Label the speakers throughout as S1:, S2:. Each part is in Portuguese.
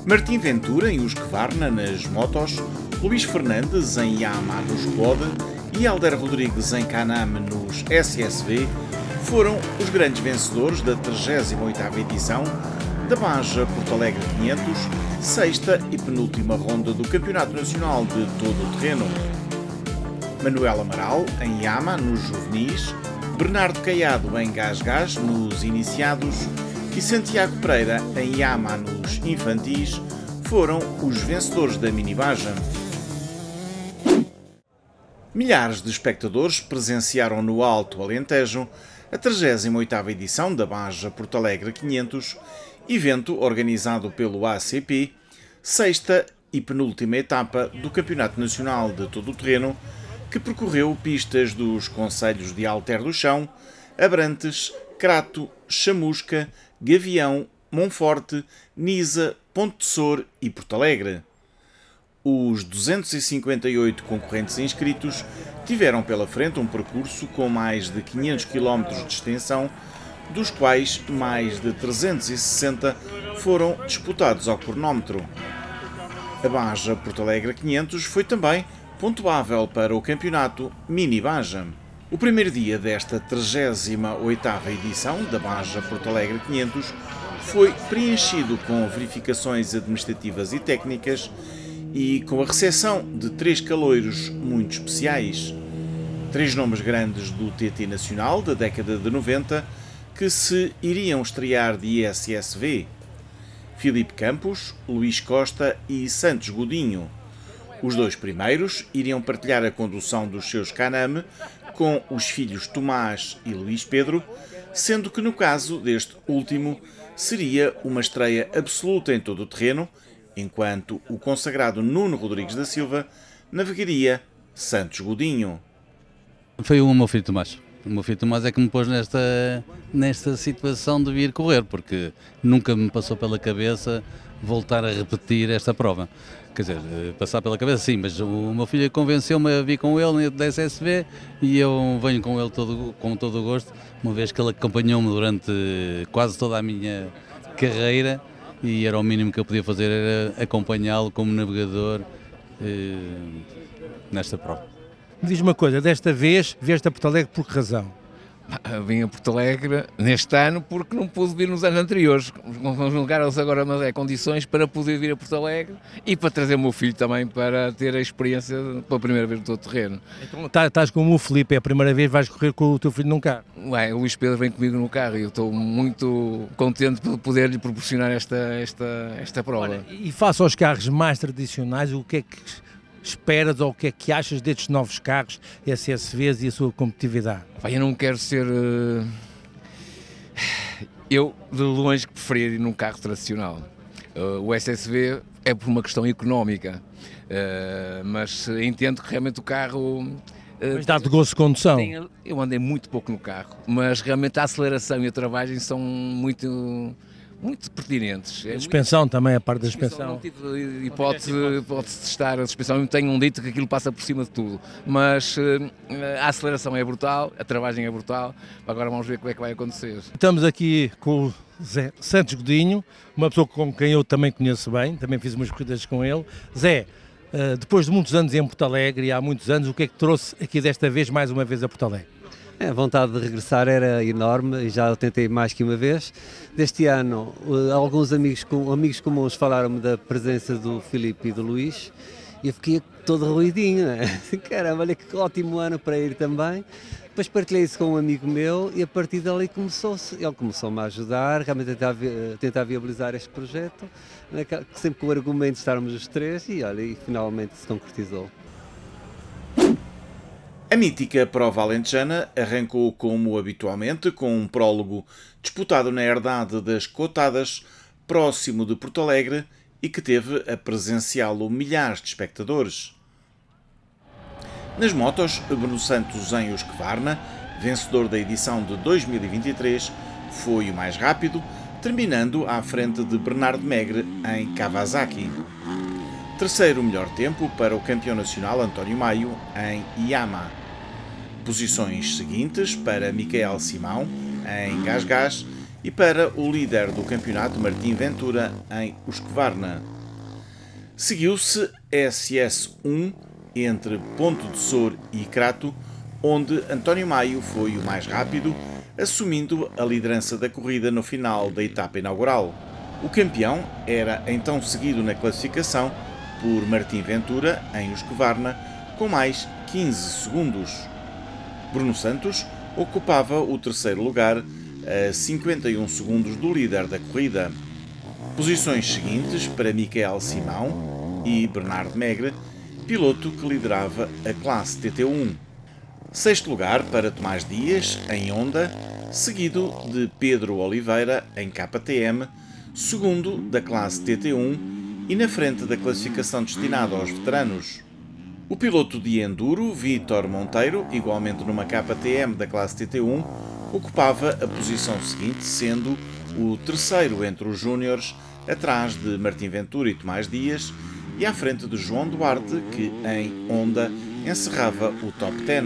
S1: Martim Ventura em Husqvarna nas motos, Luís Fernandes em Yamaha no Skoda e Helder Rodrigues em Can-Am nos SSV foram os grandes vencedores da 38ª edição da Baja Porto Alegre 500, sexta e penúltima ronda do Campeonato Nacional de Todo o Terreno. Manuel Amaral em Yamaha nos juvenis, Bernardo Caiado em Gás nos iniciados e Santiago Pereira em Yamaha nos infantis foram os vencedores da Mini Baja. Milhares de espectadores presenciaram no Alto Alentejo a 38ª edição da Baja Porto Alegre 500, evento organizado pelo ACP, sexta e penúltima etapa do Campeonato Nacional de Todo o Terreno, que percorreu pistas dos concelhos de Alter do Chão, Abrantes, Crato, Chamusca, Gavião, Monforte, Nisa, Ponte de Sor e Porto Alegre. Os 258 concorrentes inscritos tiveram pela frente um percurso com mais de 500 km de extensão, dos quais mais de 360 foram disputados ao cronómetro. A Baja Porto Alegre 500 foi também pontuável para o campeonato Mini Baja. O primeiro dia desta 38ª edição da Baja Porto Alegre 500 foi preenchido com verificações administrativas e técnicas e com a recepção de 3 caloiros muito especiais. 3 nomes grandes do TT Nacional da década de 90 que se iriam estrear de SSV: Filipe Campos, Luís Costa e Santos Godinho. Os 2 primeiros iriam partilhar a condução dos seus Can-Am com os filhos Tomás e Luís Pedro, sendo que no caso deste último seria uma estreia absoluta em todo o terreno, enquanto o consagrado Nuno Rodrigues da Silva navegaria Santos Godinho.
S2: Foi o meu filho Tomás. O meu filho Tomás é que me pôs nesta situação de vir correr, porque nunca me passou pela cabeça voltar a repetir esta prova. Quer dizer, passar pela cabeça sim, mas o meu filho convenceu-me a vir com ele da SSV e eu venho com ele com todo o gosto, uma vez que ele acompanhou-me durante quase toda a minha carreira e era o mínimo que eu podia fazer, era acompanhá-lo como navegador nesta prova.
S3: Diz uma coisa, desta vez vieste a Porto Alegre por que razão?
S4: Vim a Porto Alegre neste ano porque não pude vir nos anos anteriores. Julgaram-se agora condições para poder vir a Porto Alegre e para trazer o meu filho também para ter a experiência pela primeira vez do todo terreno.
S3: Então estás como o Filipe, é a primeira vez que vais correr com o teu filho num carro?
S4: O Luís Pedro vem comigo no carro e eu estou muito contente por poder lhe proporcionar esta prova.
S3: Olha, e face aos carros mais tradicionais, o que é que esperas ou o que é que achas destes novos carros, SSVs e a sua competitividade?
S4: Eu não quero ser... Eu, de longe, que preferia ir num carro tradicional. O SSV é por uma questão económica, mas entendo que realmente o carro...
S3: Mas dá-te gosto de condução?
S4: Eu andei muito pouco no carro, mas realmente a aceleração e a travagem são muito pertinentes.
S3: A suspensão também, a parte da suspensão.
S4: Não tive hipótese de testar a suspensão, eu tenho dito que aquilo passa por cima de tudo, mas a aceleração é brutal, a travagem é brutal, agora vamos ver como é que vai acontecer.
S3: Estamos aqui com o Zé Santos Godinho, uma pessoa com quem eu também conheço bem, também fiz umas corridas com ele. Zé, depois de muitos anos em Porto Alegre e há muitos anos, o que é que trouxe aqui desta vez, mais uma vez, a Porto Alegre?
S5: A vontade de regressar era enorme e já o tentei mais que uma vez. Deste ano, alguns amigos comuns falaram-me da presença do Filipe e do Luís e eu fiquei todo ruidinho, né? Caramba, olha que ótimo ano para ir também. Depois partilhei isso com um amigo meu e a partir dali ele começou-me a ajudar, realmente a tentar viabilizar este projeto, sempre com o argumento de estarmos os 3 e olha, e finalmente se concretizou.
S1: A mítica prova alentejana arrancou como habitualmente com um prólogo disputado na herdade das Cotadas, próximo de Porto Alegre e que teve a presenciá-lo milhares de espectadores. Nas motos, Bruno Santos em Husqvarna, vencedor da edição de 2023, foi o mais rápido, terminando à frente de Bernardo Megre em Kawasaki. Terceiro melhor tempo para o campeão nacional António Maio em Yamaha. Posições seguintes para Michael Simão em Gás e para o líder do campeonato Martim Ventura em Husqvarna. Seguiu-se SS1 entre Ponte de Sor e Crato, onde António Maio foi o mais rápido, assumindo a liderança da corrida no final da etapa inaugural. O campeão era então seguido na classificação por Martim Ventura, em Husqvarna, com mais 15 segundos. Bruno Santos ocupava o terceiro lugar, a 51 segundos do líder da corrida. Posições seguintes para Michael Simão e Bernard Megre, piloto que liderava a classe TT1. Sexto lugar para Tomás Dias, em Honda, seguido de Pedro Oliveira, em KTM, segundo da classe TT1 e na frente da classificação destinada aos veteranos. O piloto de enduro, Vítor Monteiro, igualmente numa KTM da classe TT1, ocupava a posição seguinte, sendo o terceiro entre os júniores, atrás de Martim Ventura e Tomás Dias, e à frente de João Duarte, que em Honda encerrava o top 10.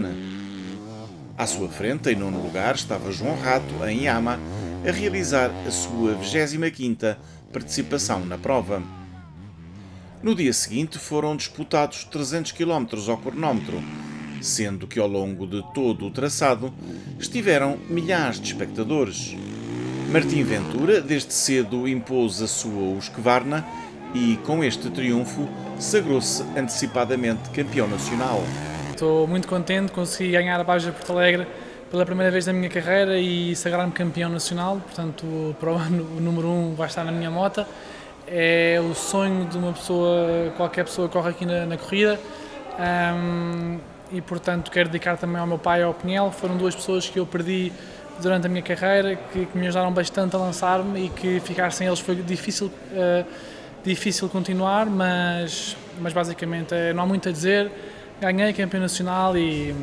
S1: À sua frente, em nono lugar, estava João Rato, em Yamaha, a realizar a sua 25ª participação na prova. No dia seguinte foram disputados 300 km ao cronómetro, sendo que ao longo de todo o traçado estiveram milhares de espectadores. Martim Ventura desde cedo impôs a sua Husqvarna e, com este triunfo, sagrou-se antecipadamente campeão nacional.
S6: Estou muito contente, consegui ganhar a Baja de Porto Alegre pela primeira vez na minha carreira e sagrar-me campeão nacional, portanto para o ano o número 1 vai estar na minha moto. É o sonho de uma pessoa, qualquer pessoa que corre aqui na corrida, e portanto quero dedicar também ao meu pai e ao Pinhel. Foram duas pessoas que eu perdi durante a minha carreira, que me ajudaram bastante a lançar-me e que ficar sem eles foi difícil continuar, mas basicamente não há muito a dizer. Ganhei campeão nacional e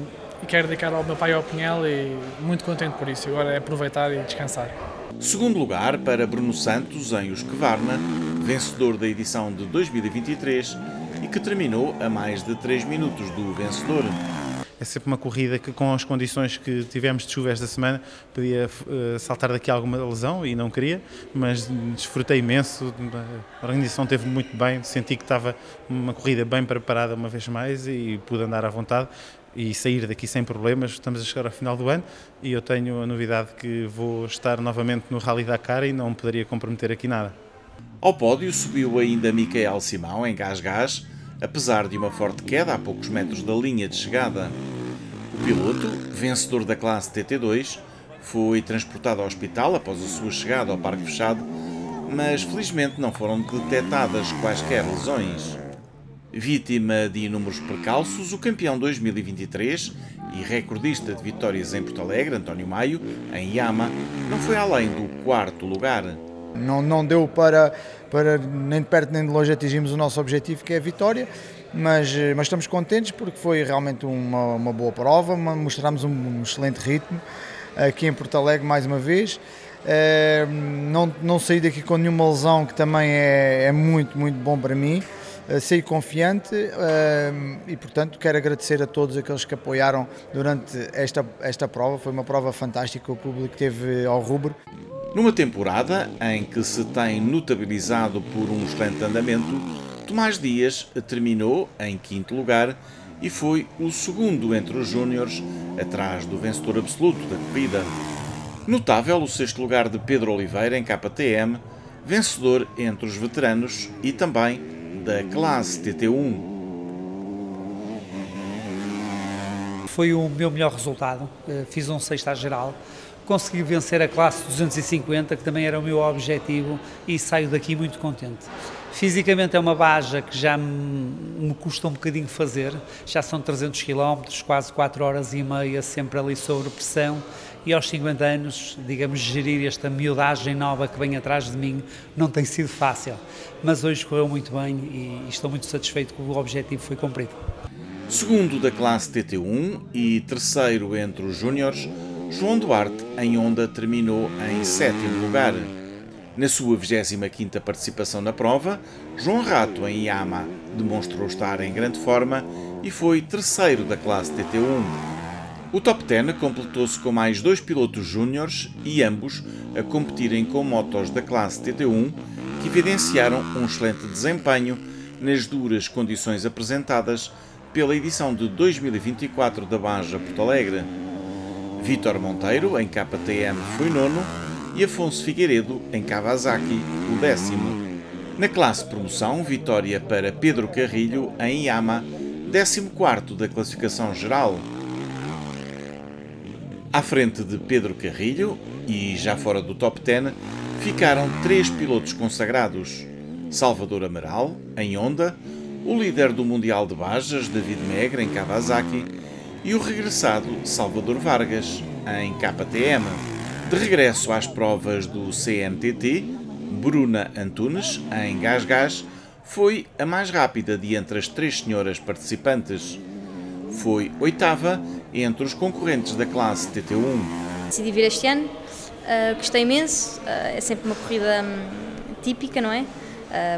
S6: quero dedicar ao meu pai e ao Pinhel, e muito contente por isso. Agora é aproveitar e descansar.
S1: Segundo lugar para Bruno Santos, em Husqvarna, vencedor da edição de 2023 e que terminou a mais de 3 minutos do vencedor.
S7: É sempre uma corrida que, com as condições que tivemos de chuva esta semana, podia saltar daqui alguma lesão e não queria, mas desfrutei imenso, a organização esteve muito bem, senti que estava uma corrida bem preparada uma vez mais e pude andar à vontade e sair daqui sem problemas. Estamos a chegar ao final do ano e eu tenho a novidade que vou estar novamente no Rally Dakar e não poderia comprometer aqui nada.
S1: Ao pódio subiu ainda Michael Simão, em Gás, apesar de uma forte queda a poucos metros da linha de chegada. O piloto, vencedor da classe TT2, foi transportado ao hospital após a sua chegada ao parque fechado, mas felizmente não foram detectadas quaisquer lesões. Vítima de inúmeros percalços, o campeão 2023 e recordista de vitórias em Porto Alegre, António Maio, em Yamaha, não foi além do quarto lugar.
S8: Não deu para nem de perto nem de longe atingirmos o nosso objetivo, que é a vitória, mas estamos contentes porque foi realmente uma boa prova, mostramos um excelente ritmo aqui em Porto Alegre mais uma vez. Não saí daqui com nenhuma lesão, que também é muito bom para mim. Saí confiante e, portanto, quero agradecer a todos aqueles que apoiaram durante esta prova. Foi uma prova fantástica, o público teve ao rubro.
S1: Numa temporada em que se tem notabilizado por um excelente andamento, Tomás Dias terminou em quinto lugar e foi o segundo entre os júniores, atrás do vencedor absoluto da corrida. Notável o sexto lugar de Pedro Oliveira em KTM, vencedor entre os veteranos e também da classe TT1.
S9: Foi o meu melhor resultado, fiz um sexto à geral, consegui vencer a classe 250, que também era o meu objetivo, e saio daqui muito contente. Fisicamente é uma baja que já me custa um bocadinho fazer, já são 300 km, quase 4 horas e meia, sempre ali sobre pressão, e aos 50 anos, digamos, gerir esta miudagem nova que vem atrás de mim não tem sido fácil, mas hoje correu muito bem e estou muito satisfeito que o objetivo foi cumprido.
S1: Segundo da classe TT1 e terceiro entre os júniores, João Duarte, em Honda, terminou em sétimo lugar. Na sua 25ª participação na prova, João Rato, em Yamaha, demonstrou estar em grande forma e foi terceiro da classe TT1. O top 10 completou-se com mais 2 pilotos júniores e ambos a competirem com motos da classe TT1 que evidenciaram um excelente desempenho nas duras condições apresentadas pela edição de 2024 da Baja Porto Alegre. Vítor Monteiro, em KTM, foi nono e Afonso Figueiredo, em Kawasaki, o 10º. Na classe promoção, vitória para Pedro Carrilho, em Yama, 14º da classificação geral. À frente de Pedro Carrilho, e já fora do top 10, ficaram 3 pilotos consagrados: Salvador Amaral, em Honda, o líder do Mundial de Bajas, David Megre, em Kawasaki, e o regressado Salvador Vargas, em KTM. De regresso às provas do CNTT, Bruna Antunes, em Gás, foi a mais rápida de entre as 3 senhoras participantes. Foi 8ª entre os concorrentes da classe TT1.
S10: Decidi vir este ano, gostei imenso, é sempre uma corrida típica, não é?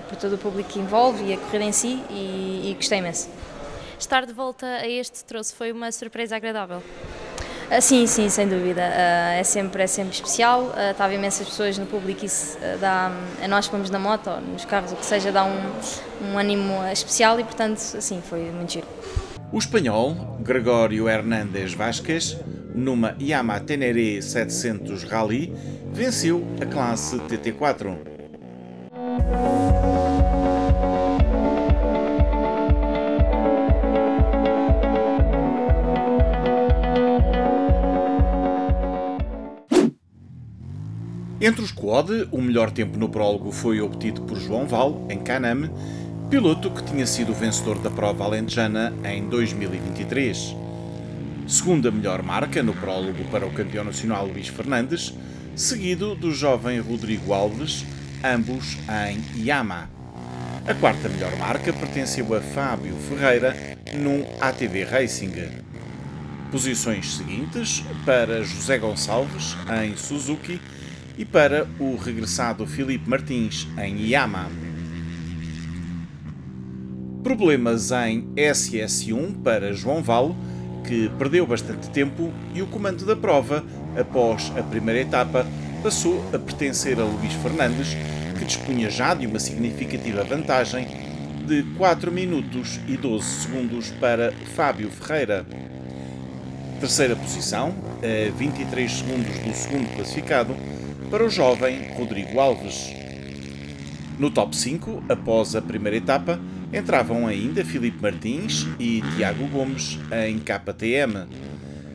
S10: Por todo o público que envolve e a corrida em si, e gostei imenso.
S11: Estar de volta a este troço foi uma surpresa agradável?
S10: Sim, sem dúvida, é sempre especial, estava imensas pessoas no público, isso dá, a nós que vamos na moto, ou nos carros, o que seja, dá um ânimo especial e, portanto, assim, foi muito giro.
S1: O espanhol, Gregório Hernández Vázquez, numa Yamaha Teneré 700 Rally, venceu a classe TT4. Entre os quad, o melhor tempo no prólogo foi obtido por João Val, em Caname, piloto que tinha sido vencedor da prova alentejana em 2023. Segunda melhor marca no prólogo para o campeão nacional Luís Fernandes, seguido do jovem Rodrigo Alves, ambos em Yamaha. A quarta melhor marca pertenceu a Fábio Ferreira num ATV Racing. Posições seguintes para José Gonçalves em Suzuki e para o regressado Filipe Martins em Yamaha. Problemas em SS1 para João Val, que perdeu bastante tempo, e o comando da prova, após a primeira etapa, passou a pertencer a Luís Fernandes, que dispunha já de uma significativa vantagem de 4 minutos e 12 segundos para Fábio Ferreira. Terceira posição, a 23 segundos do segundo classificado, para o jovem Rodrigo Alves. No top 5, após a primeira etapa, entravam ainda Filipe Martins e Tiago Gomes em KTM.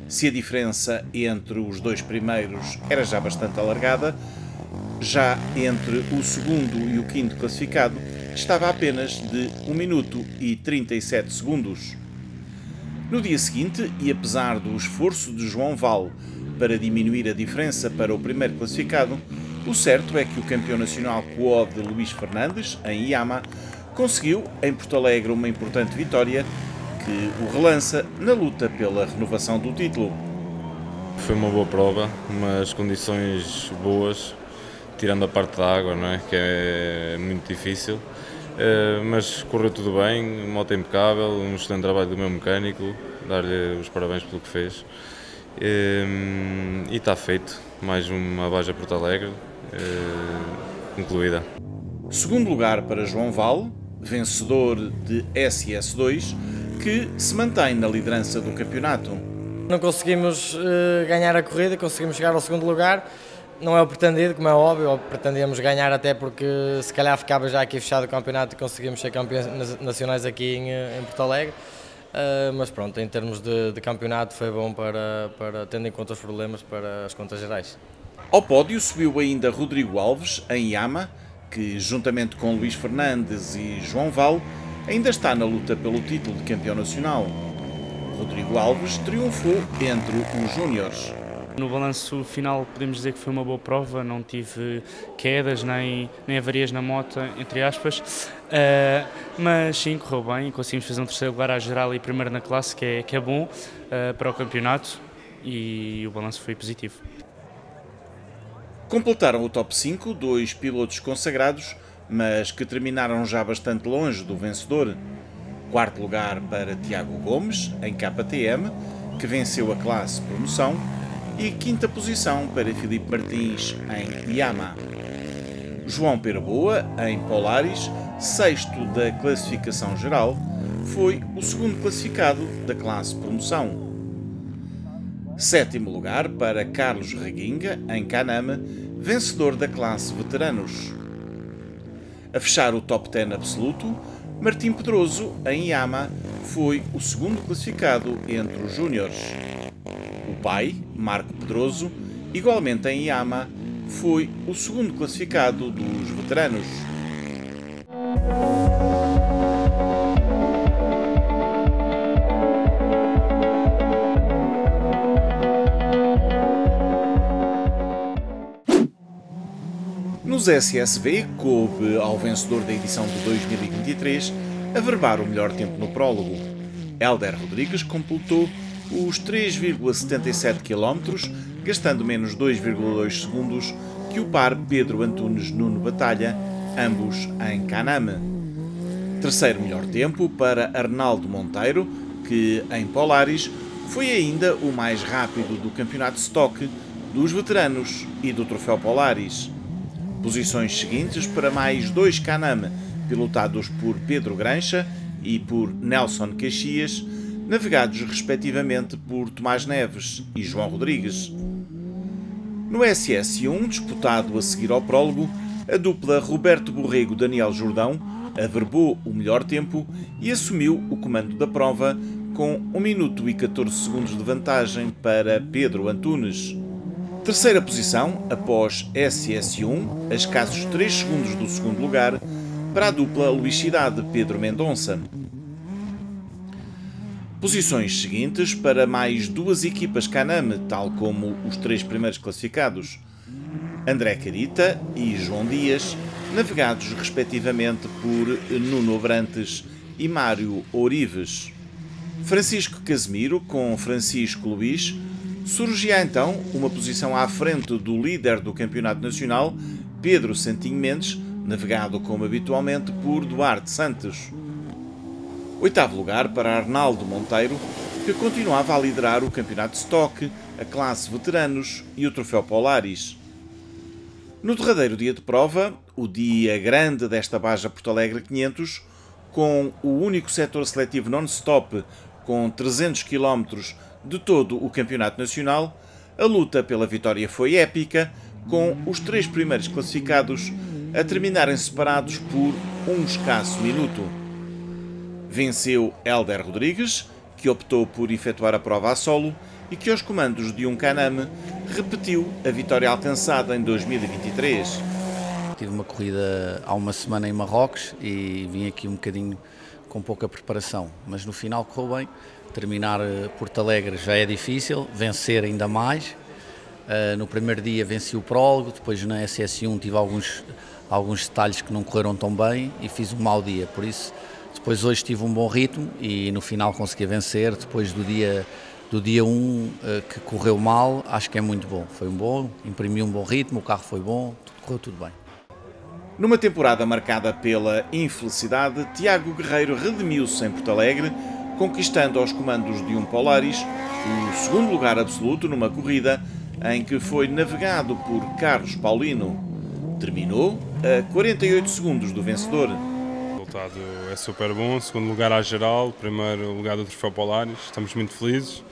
S1: Se a diferença entre os dois primeiros era já bastante alargada, já entre o segundo e o quinto classificado estava apenas de 1 minuto e 37 segundos. No dia seguinte, e apesar do esforço de João Val para diminuir a diferença para o primeiro classificado, o certo é que o campeão nacional quad Luís Fernandes, em Yamaha, conseguiu em Porto Alegre uma importante vitória que o relança na luta pela renovação do título.
S12: Foi uma boa prova, umas condições boas, tirando a parte da água, não é? Que é muito difícil, mas correu tudo bem, moto impecável, um excelente trabalho do meu mecânico, dar-lhe os parabéns pelo que fez. E está feito, mais uma Baja Porto Alegre concluída.
S1: Segundo lugar para João Val, vencedor de SS2, que se mantém na liderança do campeonato.
S13: Não conseguimos ganhar a corrida, conseguimos chegar ao segundo lugar. Não é o pretendido, como é óbvio, pretendíamos ganhar até porque se calhar ficava já aqui fechado o campeonato e conseguimos ser campeões nacionais aqui em Porto Alegre. Mas pronto, em termos de campeonato foi bom para tendo em conta os problemas para as contas gerais.
S1: Ao pódio subiu ainda Rodrigo Alves, em Yamaha, que juntamente com Luís Fernandes e João Val ainda está na luta pelo título de campeão nacional. Rodrigo Alves triunfou entre os júniores.
S14: No balanço final podemos dizer que foi uma boa prova, não tive quedas nem avarias na moto, entre aspas, mas sim, correu bem, conseguimos fazer um terceiro lugar à geral e primeiro na classe, que é bom para o campeonato, e o balanço foi positivo.
S1: Completaram o top 5 dois pilotos consagrados, mas que terminaram já bastante longe do vencedor. Quarto lugar para Tiago Gomes, em KTM, que venceu a classe promoção, e quinta posição para Filipe Martins, em Yamaha. João Peraboa, em Polaris, sexto da classificação geral, foi o segundo classificado da classe promoção. Sétimo lugar para Carlos Reguinga, em Canama, vencedor da classe veteranos. A fechar o top 10 absoluto, Martim Pedroso, em Iama, foi o segundo classificado entre os júniores. O pai, Marco Pedroso, igualmente em Iama, foi o segundo classificado dos veteranos. Nos SSV, coube ao vencedor da edição de 2023 averbar o melhor tempo no prólogo. Hélder Rodrigues completou os 3,77 km, gastando menos 2,2 segundos que o par Pedro Antunes Nuno Batalha, ambos em Caname. Terceiro melhor tempo para Arnaldo Monteiro, que em Polaris foi ainda o mais rápido do campeonato Stock, dos veteranos e do troféu Polaris. Posições seguintes para mais dois Caname, pilotados por Pedro Grancha e por Nelson Caxias, navegados respectivamente por Tomás Neves e João Rodrigues. No SS1, disputado a seguir ao prólogo, a dupla Roberto Borrego-Daniel Jordão averbou o melhor tempo e assumiu o comando da prova com 1 minuto e 14 segundos de vantagem para Pedro Antunes. Terceira posição, após SS1, a escassos 3 segundos do segundo lugar, para a dupla Luís Cidade Pedro Mendonça. Posições seguintes para mais duas equipas Caname, tal como os 3 primeiros classificados. André Carita e João Dias, navegados respectivamente por Nuno Abrantes e Mário Ourives. Francisco Casemiro com Francisco Luís surgia então uma posição à frente do líder do campeonato nacional, Pedro Santinho Mendes, navegado como habitualmente por Duarte Santos. Oitavo lugar para Arnaldo Monteiro, que continuava a liderar o campeonato Stock, a classe veteranos e o troféu Polaris. No derradeiro dia de prova, o dia grande desta Baja Porto Alegre 500, com o único setor seletivo non-stop com 300 km de todo o campeonato nacional, a luta pela vitória foi épica, com os 3 primeiros classificados a terminarem separados por um escasso minuto. Venceu Hélder Rodrigues, que optou por efetuar a prova a solo e que aos comandos de um Caname repetiu a vitória alcançada em 2023.
S15: Tive uma corrida há uma semana em Marrocos e vim aqui um bocadinho com pouca preparação, mas no final correu bem. Terminar Porto Alegre já é difícil, vencer ainda mais. No primeiro dia venci o prólogo, depois na SS1 tive alguns detalhes que não correram tão bem e fiz um mau dia, por isso depois hoje tive um bom ritmo e no final consegui vencer. Depois do dia 1 que correu mal, acho que é muito bom, foi um bom, imprimi um bom ritmo, o carro foi bom, correu tudo bem.
S1: Numa temporada marcada pela infelicidade, Tiago Guerreiro redimiu-se em Porto Alegre, conquistando aos comandos de um Polaris o segundo lugar absoluto numa corrida em que foi navegado por Carlos Paulino. Terminou a 48 segundos do vencedor.
S16: O resultado é super bom, segundo lugar à geral, primeiro lugar do troféu Polaris, estamos muito felizes.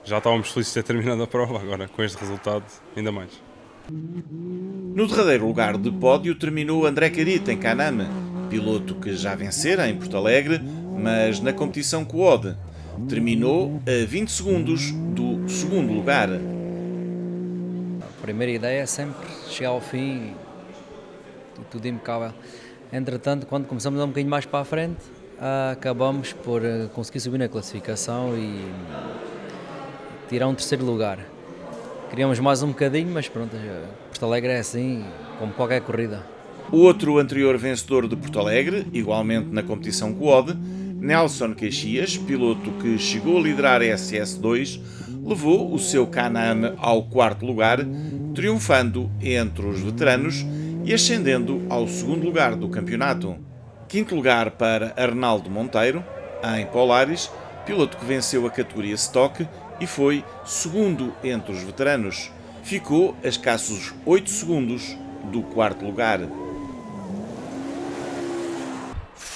S16: Já estávamos felizes de ter terminado a prova, agora com este resultado ainda mais.
S1: No derradeiro lugar de pódio terminou André Carita em Caname, piloto que já vencera em Porto Alegre, mas na competição Quad. Terminou a 20 segundos do segundo lugar.
S17: A primeira ideia é sempre chegar ao fim e tudo impecável. Entretanto, quando começamos a ir um bocadinho mais para a frente, acabamos por conseguir subir na classificação e tirar um terceiro lugar. Queríamos mais um bocadinho, mas pronto, Porto Alegre é assim, como qualquer corrida.
S1: O outro anterior vencedor de Porto Alegre, igualmente na competição Quad, Nelson Caxias, piloto que chegou a liderar a SS2, levou o seu Caname ao 4º lugar, triunfando entre os veteranos e ascendendo ao 2º lugar do campeonato. 5º lugar para Arnaldo Monteiro, em Polaris, piloto que venceu a categoria Stock e foi segundo entre os veteranos. Ficou a escassos 8 segundos do 4º lugar.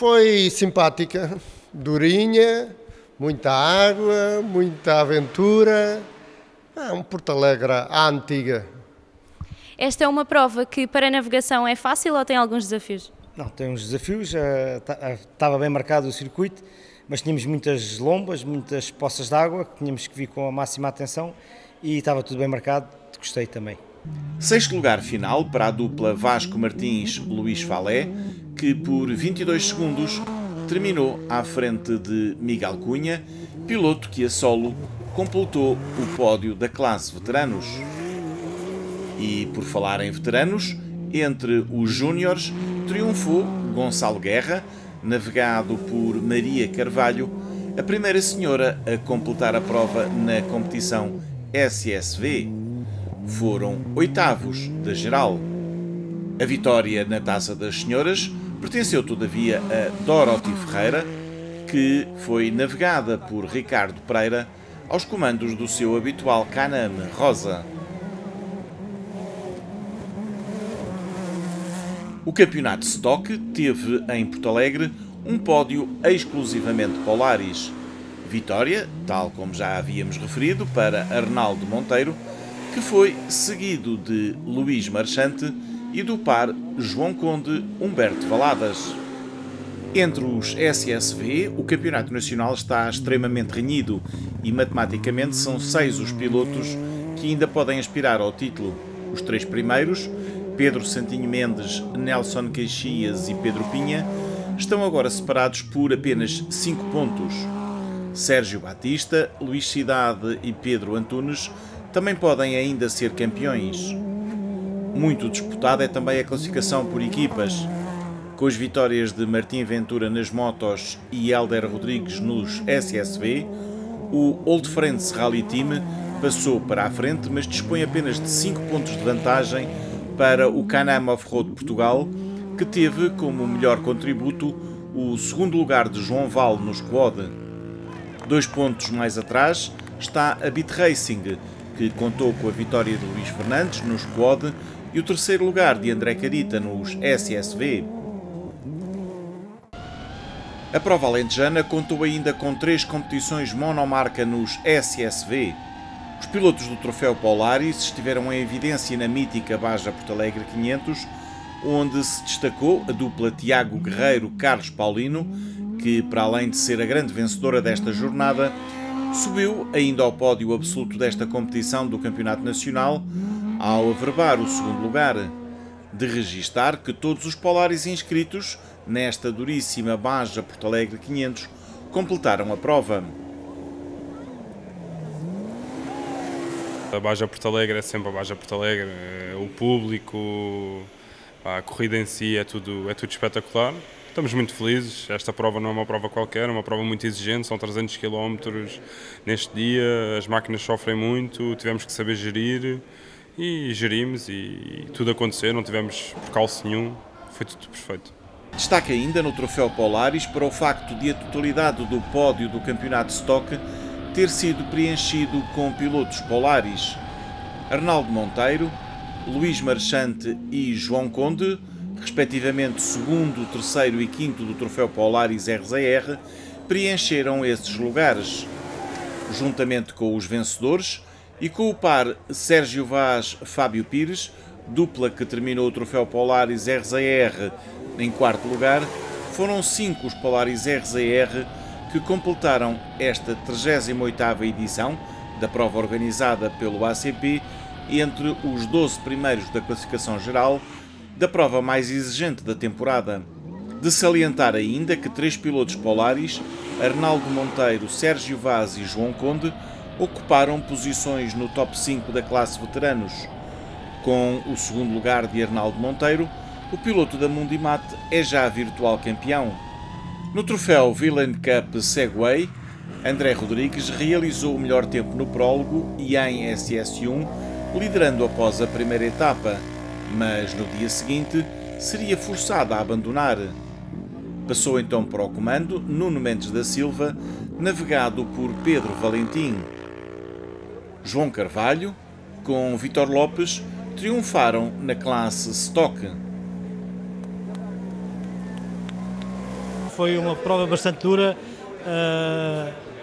S18: Foi simpática, durinha, muita água, muita aventura. Um Porto Alegre à antiga.
S11: Esta é uma prova que para a navegação é fácil ou tem alguns desafios?
S19: Não, tem uns desafios, estava bem marcado o circuito, mas tínhamos muitas lombas, muitas poças de água, que tínhamos que vir com a máxima atenção e estava tudo bem marcado, gostei também.
S1: Sexto lugar final para a dupla Vasco Martins-Luís Falé, que por 22 segundos terminou à frente de Miguel Cunha, piloto que a solo completou o pódio da classe veteranos. E por falar em veteranos, entre os júniores triunfou Gonçalo Guerra, navegado por Maria Carvalho, a primeira senhora a completar a prova na competição SSV. Foram oitavos da geral. A vitória na Taça das Senhoras pertenceu todavia a Dorothy Ferreira, que foi navegada por Ricardo Pereira aos comandos do seu habitual Can-Am rosa. O campeonato Stock teve em Porto Alegre um pódio exclusivamente Polaris. Vitória, tal como já havíamos referido, para Arnaldo Monteiro, que foi seguido de Luís Marchante e do par João Conde Humberto Valadas. Entre os SSV, o campeonato nacional está extremamente renhido e matematicamente são 6 os pilotos que ainda podem aspirar ao título. Os 3 primeiros, Pedro Santinho Mendes, Nelson Caxias e Pedro Pinha, estão agora separados por apenas 5 pontos. Sérgio Batista, Luís Cidade e Pedro Antunes também podem ainda ser campeões. Muito disputada é também a classificação por equipas, com as vitórias de Martim Ventura nas motos e Hélder Rodrigues nos SSV. O Old Friends Rally Team passou para a frente, mas dispõe apenas de 5 pontos de vantagem para o Can-Am Off-Road Portugal, que teve como melhor contributo o segundo lugar de João Val no Squad. 2 pontos mais atrás está a Bit Racing, que contou com a vitória de Luís Fernandes no Squad e o terceiro lugar de André Carita nos SSV. A prova alentejana contou ainda com 3 competições monomarca nos SSV. Os pilotos do Troféu Polaris estiveram em evidência na mítica Baja Porto Alegre 500, onde se destacou a dupla Tiago Guerreiro-Carlos Paulino, que, para além de ser a grande vencedora desta jornada, subiu ainda ao pódio absoluto desta competição do Campeonato Nacional, ao averbar o segundo lugar. De registar que todos os Polaris inscritos nesta duríssima Baja Porto Alegre 500 completaram a prova.
S16: A Baja Porto Alegre é sempre a Baja Porto Alegre, o público, a corrida em si é tudo espetacular. Estamos muito felizes, esta prova não é uma prova qualquer, é uma prova muito exigente, são 300 km neste dia, as máquinas sofrem muito, tivemos que saber gerir e gerimos e tudo aconteceu, não tivemos percalço nenhum, foi tudo perfeito.
S1: Destaca ainda no Troféu Polaris para o facto de a totalidade do pódio do campeonato Stock ter sido preenchido com pilotos Polaris. Arnaldo Monteiro, Luís Marchante e João Conde, respectivamente segundo, terceiro e quinto do Troféu Polaris RZR, preencheram esses lugares, juntamente com os vencedores e com o par Sérgio Vaz-Fábio Pires, dupla que terminou o Troféu Polaris RZR em quarto lugar. Foram 5 os Polaris RZR que completaram esta 38ª edição da prova organizada pelo ACP entre os 12 primeiros da classificação geral da prova mais exigente da temporada. De salientar ainda que 3 pilotos Polaris, Arnaldo Monteiro, Sérgio Vaz e João Conde, ocuparam posições no top 5 da classe veteranos. Com o segundo lugar de Arnaldo Monteiro, o piloto da Mundimat é já virtual campeão. No troféu Villain Cup Segway, André Rodrigues realizou o melhor tempo no prólogo e em SS1, liderando após a primeira etapa, mas no dia seguinte seria forçado a abandonar. Passou então para o comando Nuno Mendes da Silva, navegado por Pedro Valentim. João Carvalho, com Vítor Lopes, triunfaram na classe Stock.
S20: foi uma prova bastante dura,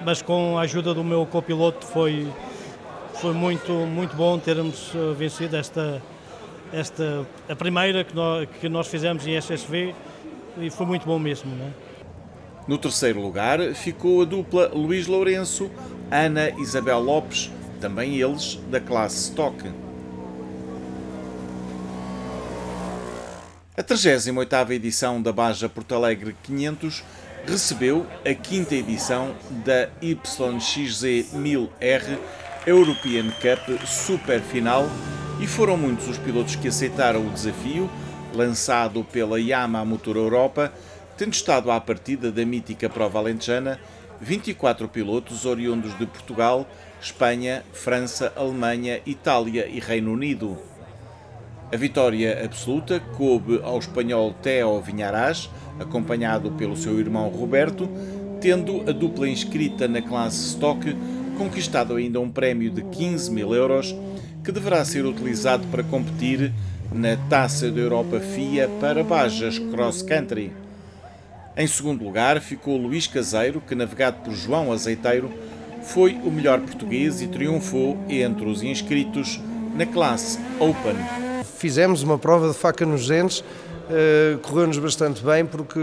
S20: mas com a ajuda do meu copiloto foi muito bom termos vencido a primeira que nós fizemos em SSV, e foi muito bom mesmo, não é?
S1: No terceiro lugar ficou a dupla Luís Lourenço, Ana Isabel Lopes, também eles da classe Stock. A 38ª edição da Baja Porto Alegre 500 recebeu a 5ª edição da YXZ 1000R European Cup Super Final, e foram muitos os pilotos que aceitaram o desafio lançado pela Yamaha Motor Europa, tendo estado à partida da mítica prova alentejana 24 pilotos oriundos de Portugal, Espanha, França, Alemanha, Itália e Reino Unido. A vitória absoluta coube ao espanhol Theo Vinharaz, acompanhado pelo seu irmão Roberto, tendo a dupla inscrita na classe Stock conquistado ainda um prémio de 15.000 euros, que deverá ser utilizado para competir na Taça da Europa FIA para Bajas Cross Country. Em segundo lugar ficou Luís Caseiro, que, navegado por João Azeiteiro, foi o melhor português e triunfou entre os inscritos na classe Open.
S21: Fizemos uma prova de faca nos dentes, correu-nos bastante bem, porque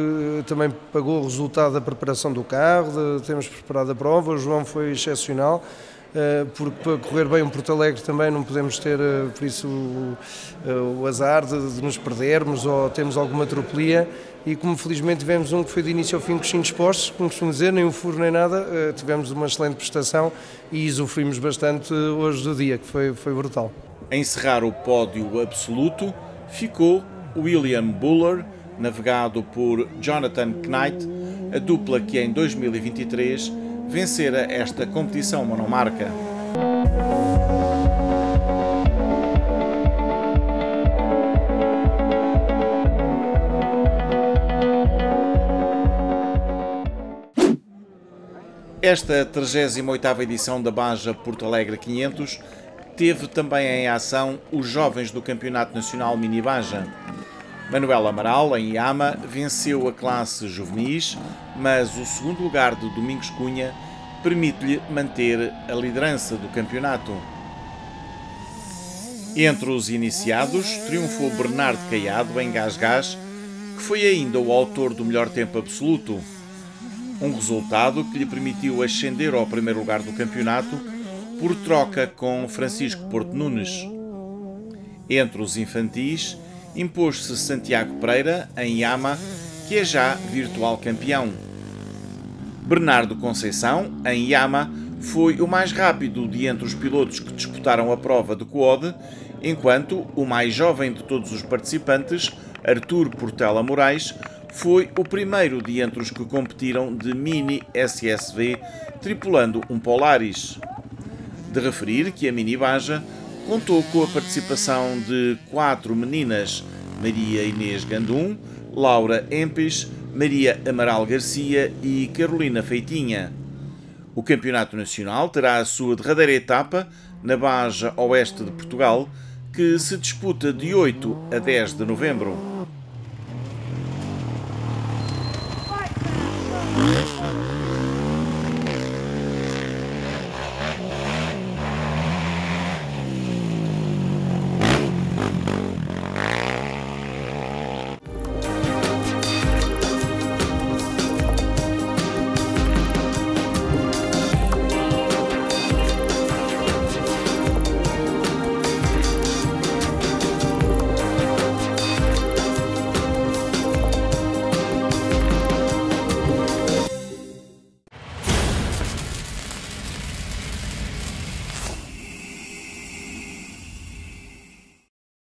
S21: também pagou o resultado da preparação do carro, de termos preparado a prova. O João foi excepcional, porque para correr bem um Porto Alegre também não podemos ter, por isso, o azar de nos perdermos ou termos alguma atropelia. E como felizmente tivemos um que foi de início ao fim com os cintos postos, como costumo dizer, nem um furo nem nada, tivemos uma excelente prestação e usufruímos bastante hoje do dia, que foi brutal.
S1: A encerrar o pódio absoluto ficou William Buller, navegado por Jonathan Knight, a dupla que em 2023 vencera esta competição monomarca. Esta 38ª edição da Baja Porto Alegre 500 teve também em ação os jovens do Campeonato Nacional Mini Baja. Manuel Amaral, em Yama, venceu a classe juvenis, mas o segundo lugar de Domingos Cunha permite-lhe manter a liderança do campeonato. Entre os iniciados, triunfou Bernardo Caiado em Gás-Gás, que foi ainda o autor do melhor tempo absoluto. Um resultado que lhe permitiu ascender ao primeiro lugar do campeonato por troca com Francisco Porto Nunes. Entre os infantis, impôs-se Santiago Pereira, em Yama, que é já virtual campeão. Bernardo Conceição, em Yama, foi o mais rápido de entre os pilotos que disputaram a prova de quad, enquanto o mais jovem de todos os participantes, Artur Portela Moraes, foi o primeiro de entre os que competiram de Mini SSV, tripulando um Polaris. De referir que a Mini Baja contou com a participação de 4 meninas: Maria Inês Gandum, Laura Empes, Maria Amaral Garcia e Carolina Feitinha. O Campeonato Nacional terá a sua derradeira etapa na Baja Oeste de Portugal, que se disputa de 8 a 10 de novembro.